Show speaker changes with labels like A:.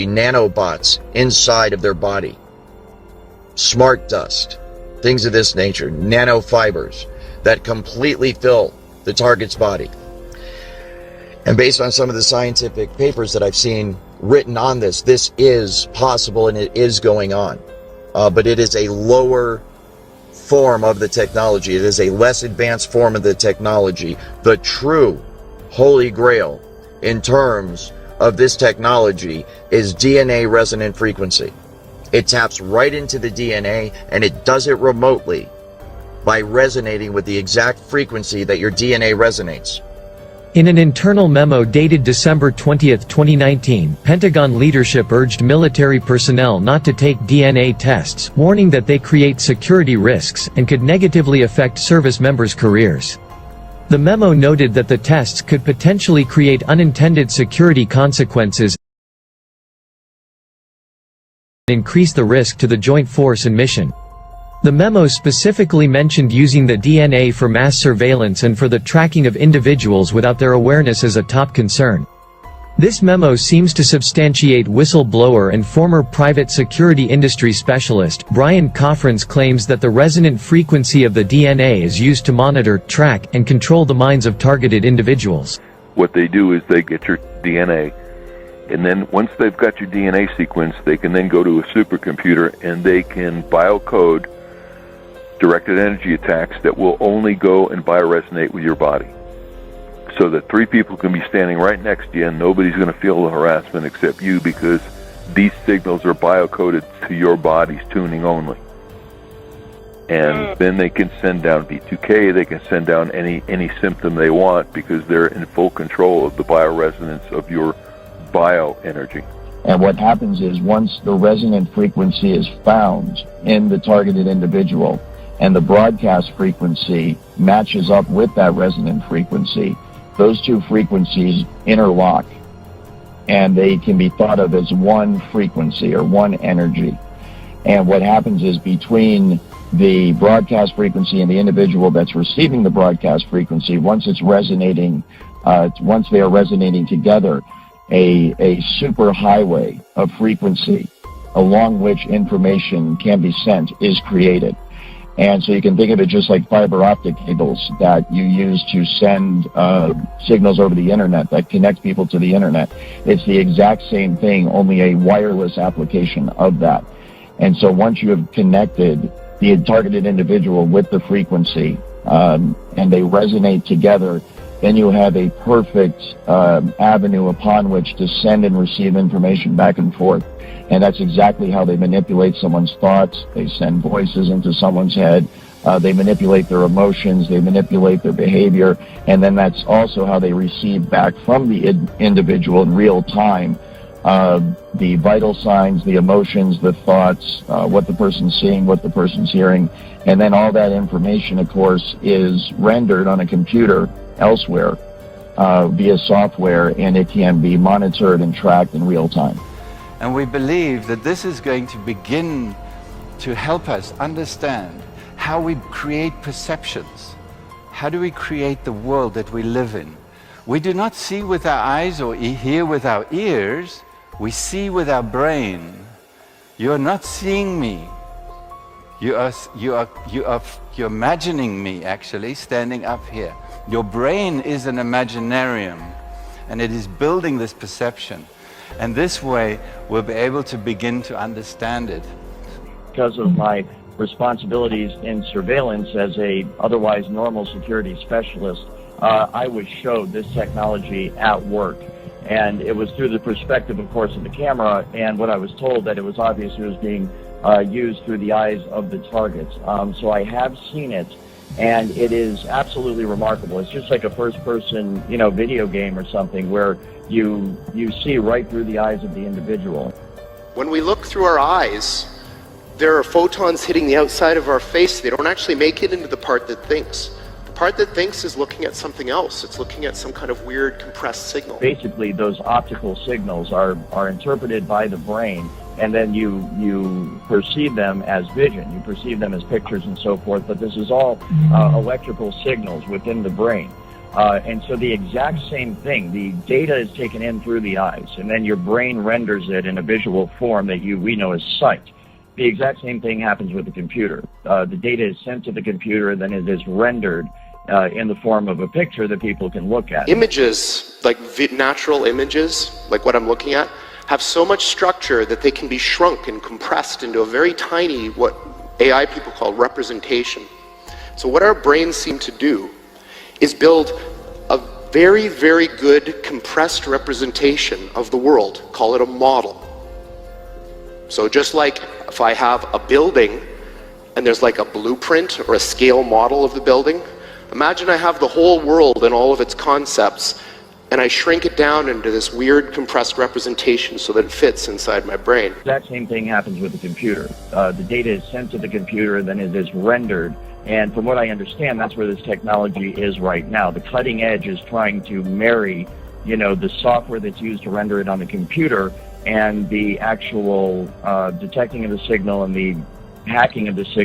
A: nanobots inside of their body, smart dust, things of this nature, nanofibers that completely fill the target's body. And based on some of the scientific papers that I've seen written on this, this is possible and it is going on. But it is a lower form of the technology. It is a less advanced form of the technology. The true holy grail in terms of this technology is DNA resonant frequency. It taps right into the DNA and it does it remotely by resonating with the exact frequency that your DNA resonates.
B: In an internal memo dated December 20, 2019, Pentagon leadership urged military personnel not to take DNA tests, warning that they create security risks and could negatively affect service members' careers. The memo noted that the tests could potentially create unintended security consequences and increase the risk to the joint force and mission. The memo specifically mentioned using the DNA for mass surveillance and for the tracking of individuals without their awareness as a top concern. This memo seems to substantiate whistleblower and former private security industry specialist Brian Coffrin's claims that the resonant frequency of the DNA is used to monitor, track, and control the minds of targeted individuals.
C: What they do is they get your DNA, and then once they've got your DNA sequence, they can then go to a supercomputer and they can biocode directed energy attacks that will only go and bioresonate with your body. So that three people can be standing right next to you and nobody's going to feel the harassment except you, because these signals are biocoded to your body's tuning only. And then they can send down V2K, they can send down any symptom they want, because they're in full control of the bioresonance of your bioenergy.
D: And what happens is, once the resonant frequency is found in the targeted individual, and the broadcast frequency matches up with that resonant frequency, those two frequencies interlock, and they can be thought of as one frequency or one energy. And what happens is, between the broadcast frequency and the individual that's receiving the broadcast frequency, once it's resonating, once they are resonating together, a super highway of frequency along which information can be sent is created. And so you can think of it just like fiber optic cables that you use to send signals over the internet that connect people to the internet. It's the exact same thing, only a wireless application of that. And so once you have connected the targeted individual with the frequency, and they resonate together, then you have a perfect avenue upon which to send and receive information back and forth. And that's exactly how they manipulate someone's thoughts. They send voices into someone's head. They manipulate their emotions. They manipulate their behavior. And then that's also how they receive back from the individual in real time the vital signs, the emotions, the thoughts, what the person's seeing, what the person's hearing. And then all that information, of course, is rendered on a computer elsewhere via software, and it can be monitored and tracked in real time.
E: And we believe that this is going to begin to help us understand how we create perceptions. How do we create the world that we live in? We do not see with our eyes or hear with our ears. We see with our brain. You are not seeing me. You're imagining me, actually, standing up here. Your brain is an imaginarium, and it is building this perception. And this way, we'll be able to begin to understand it.
D: Because of my responsibilities in surveillance as a otherwise normal security specialist, I was showed this technology at work. And it was through the perspective, of course, of the camera, and what I was told that it was obvious it was being used through the eyes of the targets. So I have seen it, and it is absolutely remarkable. It's just like a first-person, video game or something where you see right through the eyes of the individual.
F: When we look through our eyes, there are photons hitting the outside of our face. They don't actually make it into the part that thinks. The part that thinks is looking at something else. It's looking at some kind of weird compressed signal.
D: Basically, those optical signals are interpreted by the brain, and then you perceive them as vision. You perceive them as pictures and so forth, but this is all electrical signals within the brain. And so the exact same thing, the data is taken in through the eyes, and then your brain renders it in a visual form that we know as sight. The exact same thing happens with the computer. The data is sent to the computer, and then it is rendered in the form of a picture that people can look at.
F: Images, like natural images, like what I'm looking at, have so much structure that they can be shrunk and compressed into a very tiny, what AI people call representation. So what our brains seem to do is build a very, very good compressed representation of the world. Call it a model. So just like if I have a building and there's like a blueprint or a scale model of the building, imagine I have the whole world and all of its concepts, and I shrink it down into this weird compressed representation so that it fits inside my brain.
D: The exact same thing happens with the computer. The data is sent to the computer, then it is rendered. And from what I understand, that's where this technology is right now. The cutting edge is trying to marry, the software that's used to render it on the computer and the actual detecting of the signal and the hacking of the signal